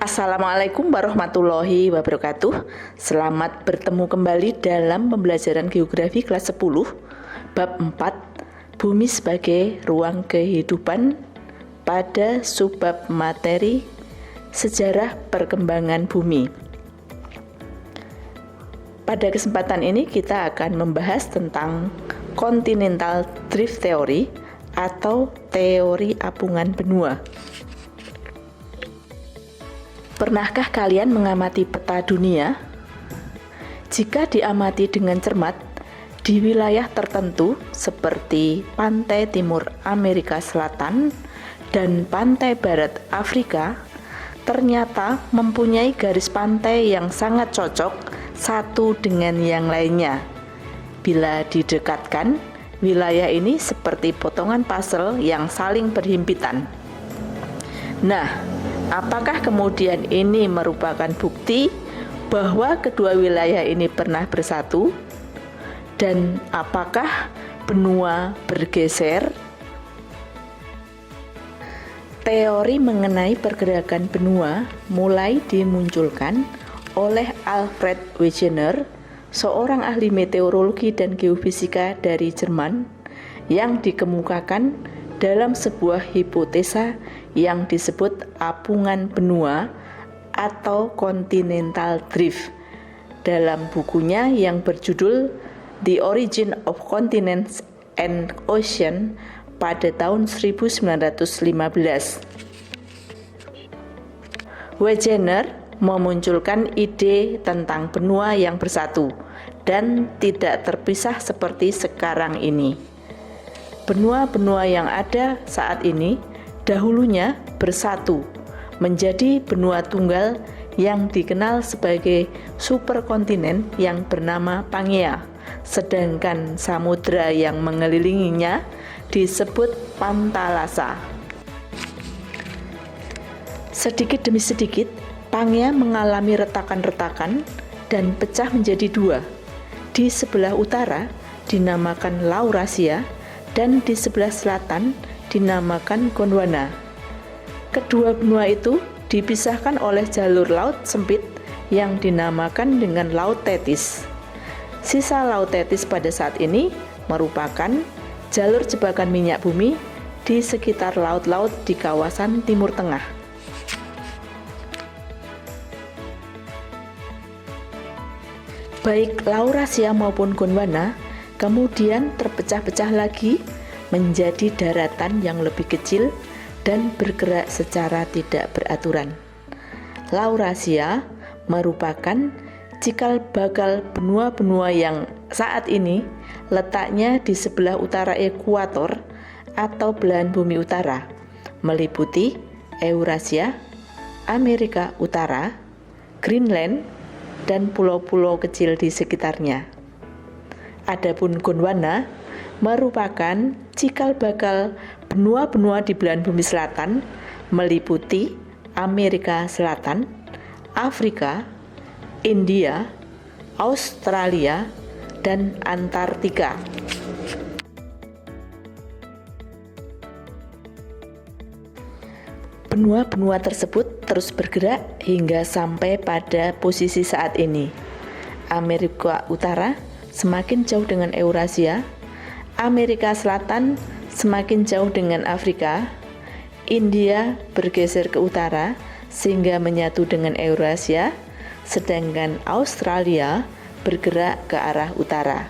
Assalamualaikum warahmatullahi wabarakatuh. Selamat bertemu kembali dalam pembelajaran geografi kelas 10 bab 4 Bumi sebagai ruang kehidupan pada subbab materi sejarah perkembangan bumi. Pada kesempatan ini kita akan membahas tentang continental drift theory atau teori apungan benua. Pernahkah kalian mengamati peta dunia? Jika diamati dengan cermat, di wilayah tertentu seperti pantai timur Amerika Selatan dan pantai barat Afrika, ternyata mempunyai garis pantai yang sangat cocok satu dengan yang lainnya. Bila didekatkan, wilayah ini seperti potongan puzzle yang saling berhimpitan. Nah, apakah kemudian ini merupakan bukti bahwa kedua wilayah ini pernah bersatu? Dan apakah benua bergeser? Teori mengenai pergerakan benua mulai dimunculkan oleh Alfred Wegener, seorang ahli meteorologi dan geofisika dari Jerman, yang dikemukakan dalam sebuah hipotesa yang disebut apungan benua atau continental drift dalam bukunya yang berjudul The Origin of Continents and Ocean pada tahun 1915. Wegener memunculkan ide tentang benua yang bersatu dan tidak terpisah seperti sekarang ini. Benua-benua yang ada saat ini dahulunya bersatu menjadi benua tunggal yang dikenal sebagai superkontinen yang bernama Pangea, sedangkan samudra yang mengelilinginya disebut Pantalasa. Sedikit demi sedikit, Pangea mengalami retakan-retakan dan pecah menjadi dua. Di sebelah utara dinamakan Laurasia dan di sebelah selatan dinamakan Gondwana. Kedua benua itu dipisahkan oleh jalur laut sempit yang dinamakan dengan Laut Tetis. Sisa Laut Tetis pada saat ini merupakan jalur jebakan minyak bumi di sekitar laut-laut di kawasan Timur Tengah. Baik Laurasia maupun Gondwana kemudian terpecah-pecah lagi menjadi daratan yang lebih kecil dan bergerak secara tidak beraturan. Laurasia merupakan cikal bakal benua-benua yang saat ini letaknya di sebelah utara ekuator atau belahan bumi utara, meliputi Eurasia, Amerika Utara, Greenland, dan pulau-pulau kecil di sekitarnya. Adapun Gondwana merupakan cikal bakal benua-benua di belahan bumi selatan, meliputi Amerika Selatan, Afrika, India, Australia, dan Antartika. Benua-benua tersebut terus bergerak hingga sampai pada posisi saat ini. Amerika Utara semakin jauh dengan Eurasia, Amerika Selatan semakin jauh dengan Afrika, India bergeser ke utara sehingga menyatu dengan Eurasia, sedangkan Australia bergerak ke arah utara.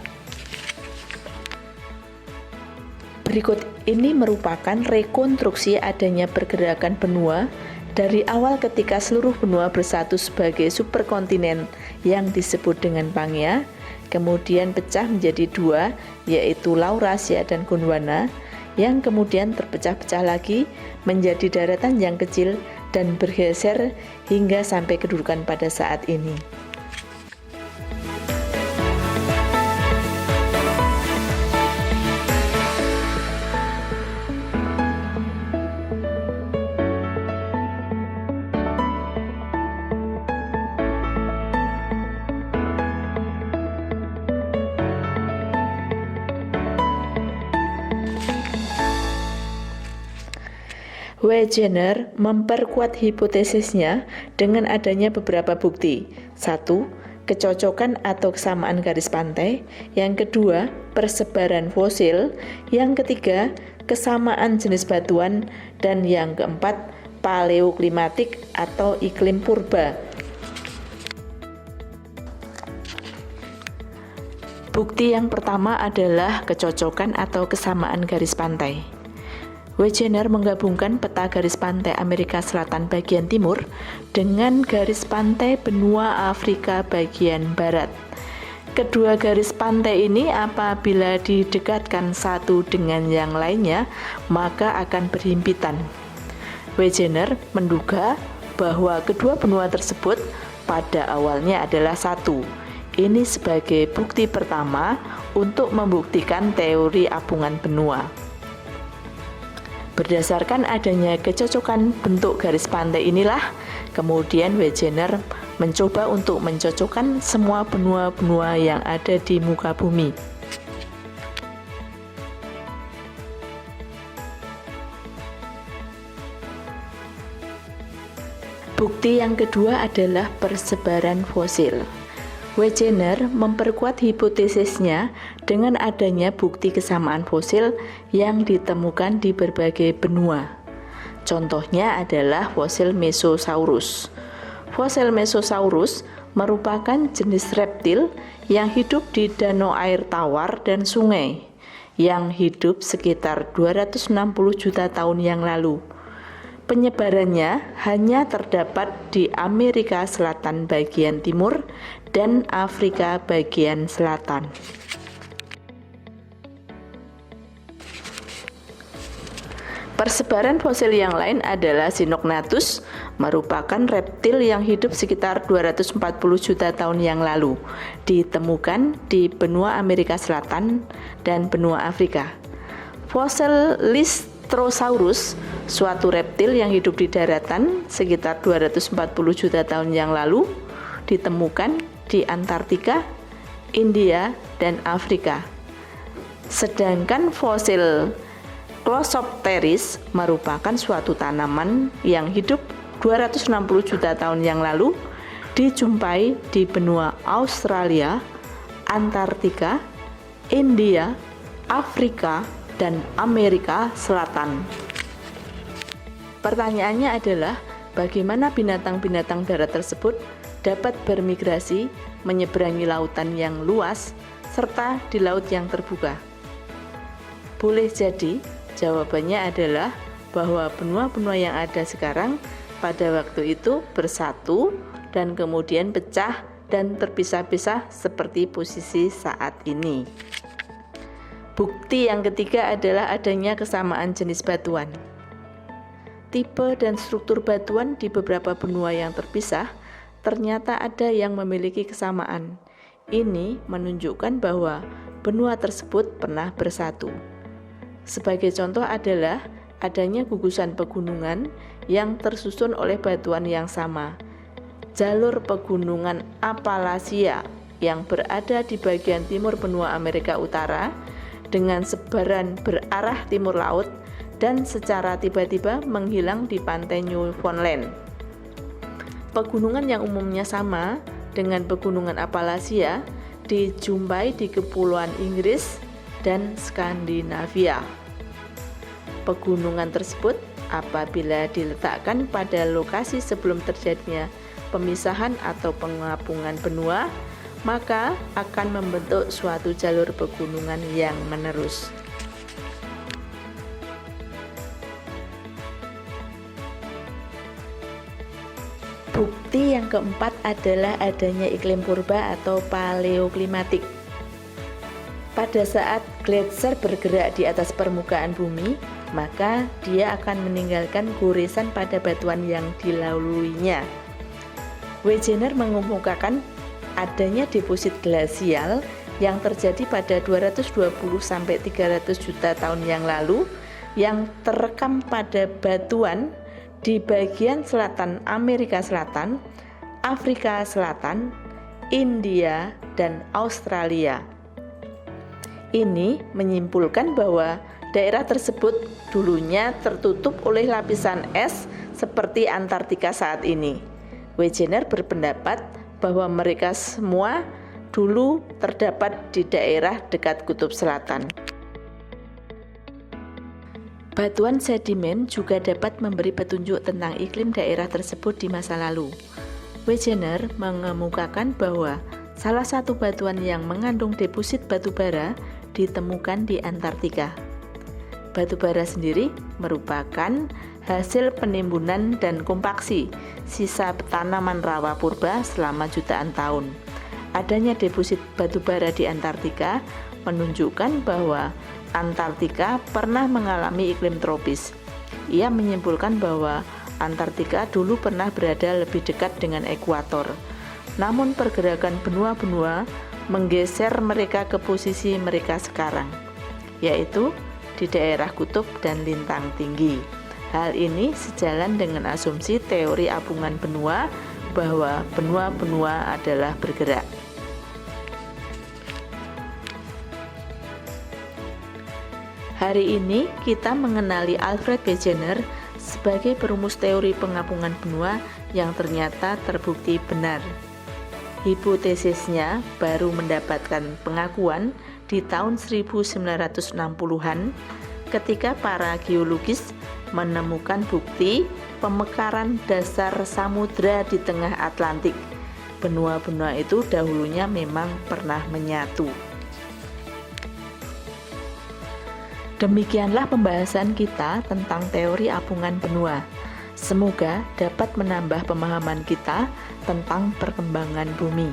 Berikut ini merupakan rekonstruksi adanya pergerakan benua dari awal ketika seluruh benua bersatu sebagai superkontinen yang disebut dengan Pangea, kemudian pecah menjadi dua, yaitu Laurasia dan Gondwana, yang kemudian terpecah-pecah lagi menjadi daratan yang kecil dan bergeser hingga sampai kedudukan pada saat ini. Wegener memperkuat hipotesisnya dengan adanya beberapa bukti. 1. Kecocokan atau kesamaan garis pantai. Yang kedua, persebaran fosil. Yang ketiga, kesamaan jenis batuan. Dan yang keempat, paleoklimatik atau iklim purba. Bukti yang pertama adalah kecocokan atau kesamaan garis pantai. Wegener menggabungkan peta garis pantai Amerika Selatan bagian timur dengan garis pantai benua Afrika bagian barat. Kedua garis pantai ini apabila didekatkan satu dengan yang lainnya, maka akan berhimpitan. Wegener menduga bahwa kedua benua tersebut pada awalnya adalah satu. Ini sebagai bukti pertama untuk membuktikan teori apungan benua. Berdasarkan adanya kecocokan bentuk garis pantai inilah, kemudian Wegener mencoba untuk mencocokkan semua benua-benua yang ada di muka bumi. Bukti yang kedua adalah persebaran fosil. Wegener memperkuat hipotesisnya dengan adanya bukti kesamaan fosil yang ditemukan di berbagai benua. Contohnya adalah fosil Mesosaurus. Fosil Mesosaurus merupakan jenis reptil yang hidup di danau air tawar dan sungai, yang hidup sekitar 260 juta tahun yang lalu. Penyebarannya hanya terdapat di Amerika Selatan bagian timur dan Afrika bagian selatan. Persebaran fosil yang lain adalah Sinognathus, merupakan reptil yang hidup sekitar 240 juta tahun yang lalu, ditemukan di benua Amerika Selatan dan benua Afrika. Fosil Lystrosaurus, suatu reptil yang hidup di daratan sekitar 240 juta tahun yang lalu, ditemukan di Antartika, India, dan Afrika. Sedangkan fosil Glossopteris merupakan suatu tanaman yang hidup 260 juta tahun yang lalu, dijumpai di benua Australia, Antartika, India, Afrika, dan Amerika Selatan. Pertanyaannya adalah, bagaimana binatang-binatang darat tersebut dapat bermigrasi menyeberangi lautan yang luas serta di laut yang terbuka? Boleh jadi jawabannya adalah bahwa benua-benua yang ada sekarang pada waktu itu bersatu dan kemudian pecah dan terpisah-pisah seperti posisi saat ini. Bukti yang ketiga adalah adanya kesamaan jenis batuan. Tipe dan struktur batuan di beberapa benua yang terpisah ternyata ada yang memiliki kesamaan. Ini menunjukkan bahwa benua tersebut pernah bersatu. Sebagai contoh adalah adanya gugusan pegunungan yang tersusun oleh batuan yang sama. Jalur pegunungan Appalachia yang berada di bagian timur benua Amerika Utara dengan sebaran berarah timur laut dan secara tiba-tiba menghilang di pantai Newfoundland. Pegunungan yang umumnya sama dengan pegunungan Appalachia dijumpai di kepulauan Inggris dan Skandinavia. Pegunungan tersebut apabila diletakkan pada lokasi sebelum terjadinya pemisahan atau pengapungan benua, maka akan membentuk suatu jalur pegunungan yang menerus. Bukti yang keempat adalah adanya iklim purba atau paleoklimatik. Pada saat gletser bergerak di atas permukaan bumi, maka dia akan meninggalkan goresan pada batuan yang dilaluinya. Wegener mengemukakan adanya deposit glasial yang terjadi pada 220-300 juta tahun yang lalu yang terekam pada batuan di bagian selatan Amerika Selatan, Afrika Selatan, India, dan Australia. Ini menyimpulkan bahwa Daerah tersebut dulunya tertutup oleh lapisan es seperti Antartika saat ini. Wegener berpendapat bahwa mereka semua dulu terdapat di daerah dekat Kutub Selatan. Batuan sedimen juga dapat memberi petunjuk tentang iklim daerah tersebut di masa lalu. Wegener mengemukakan bahwa salah satu batuan yang mengandung deposit batu bara ditemukan di Antartika. Batu bara sendiri merupakan hasil penimbunan dan kompaksi sisa tanaman rawa purba selama jutaan tahun. Adanya deposit batu bara di Antartika menunjukkan bahwa Antartika pernah mengalami iklim tropis. Ia menyimpulkan bahwa Antartika dulu pernah berada lebih dekat dengan ekuator. Namun pergerakan benua-benua menggeser mereka ke posisi mereka sekarang, yaitu di daerah kutub dan lintang tinggi. Hal ini sejalan dengan asumsi teori apungan benua bahwa benua-benua adalah bergerak. Hari ini kita mengenali Alfred Wegener sebagai perumus teori pengapungan benua yang ternyata terbukti benar. Hipotesisnya baru mendapatkan pengakuan di tahun 1960-an ketika para geologis menemukan bukti pemekaran dasar samudra di tengah Atlantik. Benua-benua itu dahulunya memang pernah menyatu. Demikianlah pembahasan kita tentang teori apungan benua. Semoga dapat menambah pemahaman kita tentang perkembangan bumi.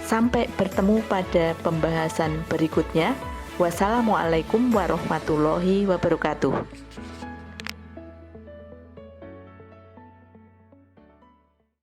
Sampai bertemu pada pembahasan berikutnya. Wassalamualaikum warahmatullahi wabarakatuh.